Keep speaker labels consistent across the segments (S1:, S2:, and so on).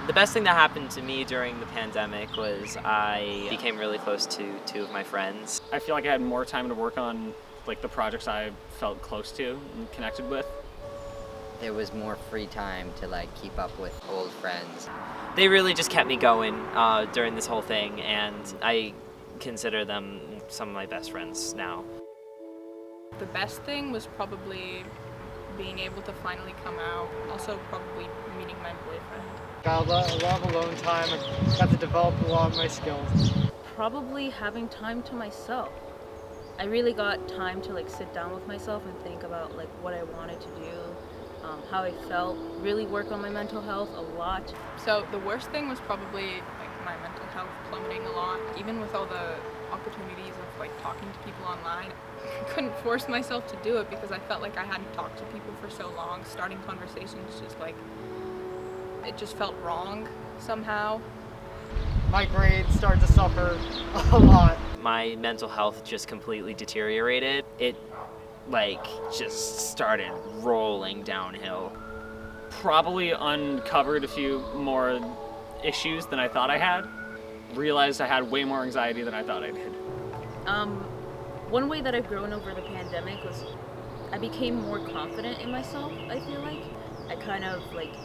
S1: The best thing that happened to me during the pandemic was I became really close to two of my friends.
S2: I feel like I had more time to work on like the projects I felt close to and connected with.
S3: There was more free time to like keep up with old friends.
S1: They really just kept me going during this whole thing, and I consider them some of my best friends now.
S4: The best thing was probably being able to finally come out. Also probably meeting my boyfriend.
S5: Got a lot of alone time and got to develop a lot of my skills.
S6: Probably having time to myself. I really got time to like sit down with myself and think about like what I wanted to do, how I felt, really work on my mental health a lot.
S4: So the worst thing was probably like my mental health plummeting a lot. Even with all the opportunities of like talking to people online, I couldn't force myself to do it because I felt like I hadn't talked to people for so long. Starting conversations just like, it just felt wrong somehow.
S5: My grades started to suffer a lot.
S1: My mental health just completely deteriorated. It like just started rolling downhill.
S2: Probably uncovered a few more issues than I thought I had. Realized I had way more anxiety than I thought I did.
S6: One way that I've grown over the pandemic was I became more confident in myself, I feel like. I kind of like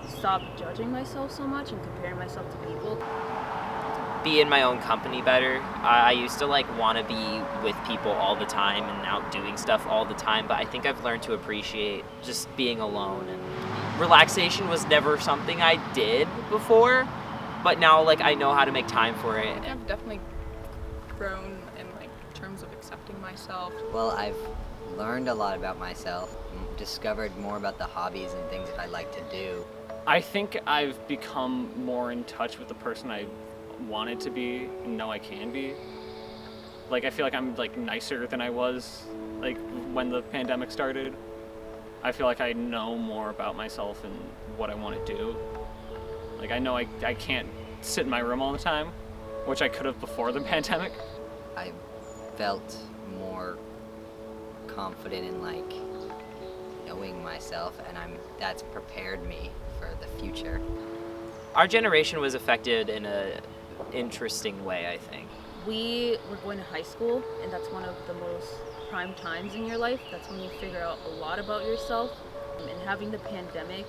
S6: stopped judging myself so much and comparing myself to people.
S1: Be in my own company better. I used to like want to be with people all the time and out doing stuff all the time, but I think I've learned to appreciate just being alone. And relaxation was never something I did before, but now like I know how to make time for it.
S4: I've definitely grown in like terms of accepting myself.
S3: Well, I've learned a lot about myself, discovered more about the hobbies and things that I like to do.
S2: I think I've become more in touch with the person I wanted to be and know I can be. Like I feel like I'm like nicer than I was like when the pandemic started. I feel like I know more about myself and what I want to do. Like I know I can't sit in my room all the time, which I could have before the pandemic.
S3: I felt more confident in like knowing myself, and that's prepared me for the future.
S1: Our generation was affected in a interesting way, I think.
S6: We were going to high school, and that's one of the most prime times in your life. That's when you figure out a lot about yourself. And having the pandemic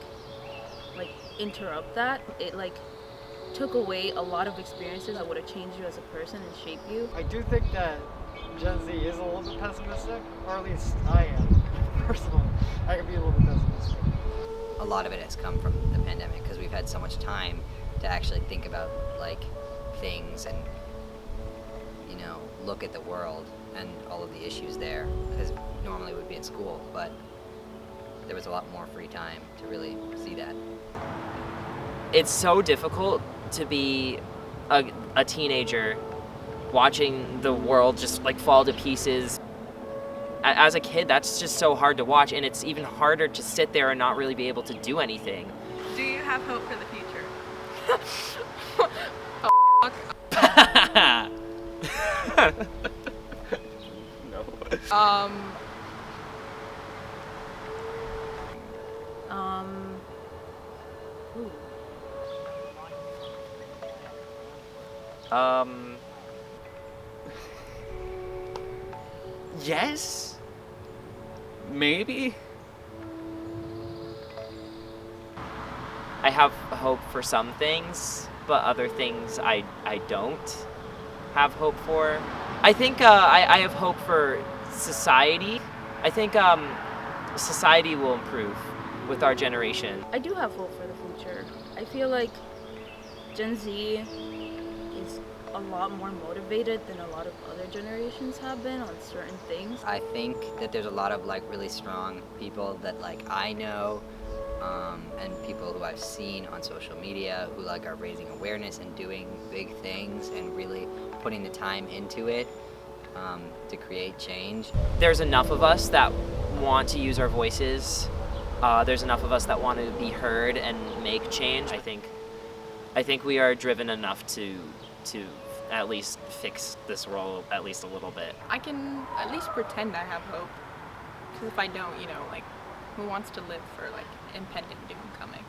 S6: like interrupt that, it like took away a lot of experiences that would have changed you as a person and shaped you.
S5: I do think that Gen Z is a little bit pessimistic, or at least I am, personally. I can be a little bit pessimistic.
S3: A lot of it has come from the pandemic because we've had so much time to actually think about like things and look at the world and all of the issues there, because normally we'd be in school, but there was a lot more free time to really see that.
S1: It's so difficult to be a teenager watching the world just like fall to pieces. As a kid, that's just so hard to watch, and it's even harder to sit there and not really be able to do anything.
S4: Do you have hope for the future?
S2: No.
S6: Ooh.
S2: Yes? Maybe?
S1: I have hope for some things, but other things I don't have hope for. I think I have hope for society. I think society will improve with our generation.
S6: I do have hope for the future. I feel like Gen Z is a lot more motivated than a lot of other generations have been on certain things.
S3: I think that there's a lot of like really strong people that like I know, and people who I've seen on social media who like are raising awareness and doing big things and really putting the time into it to create change.
S1: There's enough of us that want to use our voices. There's enough of us that want to be heard and make change. I think we are driven enough to at least fix this world at least a little bit.
S4: I can at least pretend I have hope. Because if I don't, like, who wants to live for, like, impending doom coming?